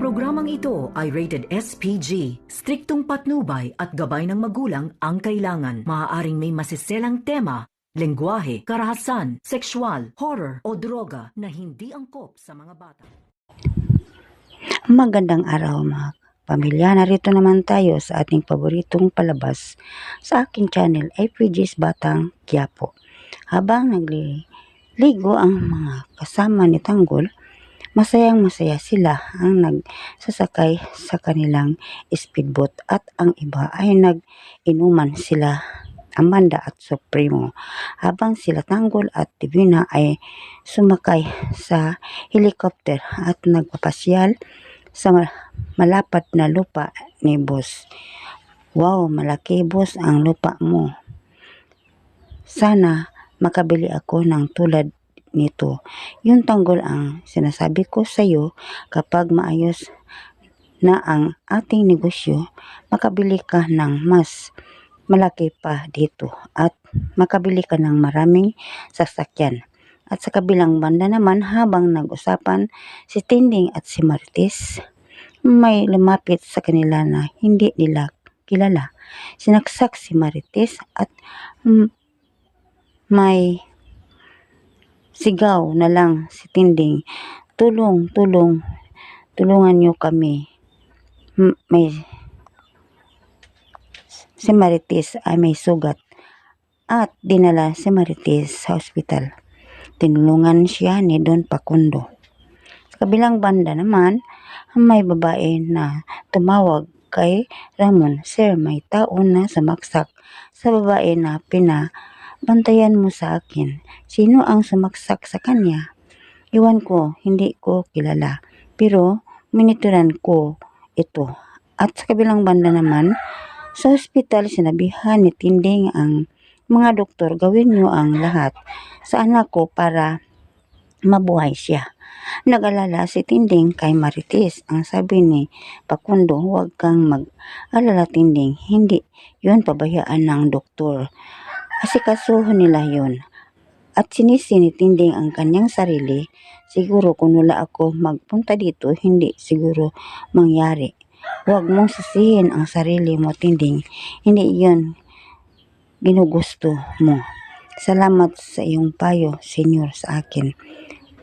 programang ito ay rated SPG. Striktong patnubay at gabay ng magulang ang kailangan. Maaaring may masiselang tema, lengguwahe, karahasan, sexual, horror o droga na hindi angkop sa mga bata. Magandang araw mga pamilya. Narito naman tayo sa ating paboritong palabas sa aking channel, FPG's Batang Quiapo. Habang nagliligo ang mga kasama ni Tanggol, masayang-masaya sila ang nagsasakay sa kanilang speedboat at ang iba ay nag-inuman sila Amanda at Supremo. Habang sila Tanggol at Divina ay sumakay sa helicopter at nagpapasyal sa malapad na lupa ni Boss. Wow, malaki Boss ang lupa mo. Sana makabili ako ng tulad nito. Yung Tanggol, ang sinasabi ko sa iyo, kapag maayos na ang ating negosyo, makabili ka ng mas malaki pa dito at makabili ka ng maraming sasakyan. At sa kabilang banda naman, habang nag-usapan si Tinding at si Marites, may lumapit sa kanila na hindi nila kilala. Sinaksak si Marites at may sigaw na lang si Tinding, tulong, tulungan niyo kami. Si Marites ay may sugat at dinala si Marites sa ospital. Tinulungan siya ni Don Pacundo. Sa kabilang banda naman, may babae na tumawag kay Ramon, "Sir, may tao na sumaksak sa babae na pinabantayan mo sa akin. Sino ang sumaksak sa kanya?" "Iwan ko, hindi ko kilala, pero minituran ko ito." At sa kabilang banda naman, sa ospital, sinabihan ni Tinding ang mga doktor, "Gawin niyo ang lahat sa anak ko para mabuhay siya." Nag-alala si Tinding kay Marites. Ang sabi ni Pacundo, "Huwag kang mag-alala Tinding, hindi yun pabayaan ng doktor. Asikasuhin nila yun." At sinisi ni Tinding ang kanyang sarili. "Siguro kung wala ako magpunta dito, hindi siguro mangyari." "Huwag mong sisihin ang sarili mo Tinding, hindi yun ginugusto mo. Salamat sa iyong payo, senyor, sa akin."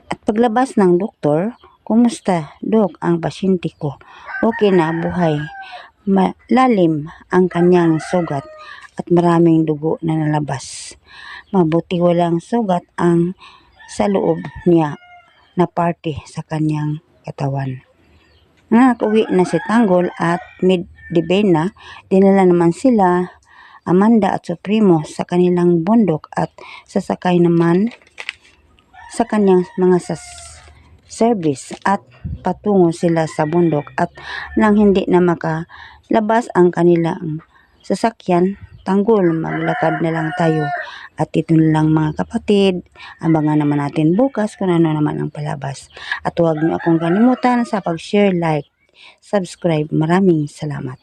At paglabas ng doktor, "Kumusta, Dok, ang pasyente ko?" "Okay na, buhay. Malalim ang kanyang sugat at maraming dugo na nalabas. Mabuti walang sugat ang sa loob niya na parte sa kanyang katawan." Nakauwi na si Tanggol at Divina. Dinala naman sila Amanda at Supremo sa kanilang bundok at sasakay naman sa kanyang mga service at patungo sila sa bundok. At nang hindi na makalabas ang kanilang sasakyan, "Tanggol, maglakad na lang tayo." At ito na lang mga kapatid, abangan naman natin bukas kung ano naman ang palabas. At huwag niyo akong kalimutan sa pag-share, like, subscribe. Maraming salamat.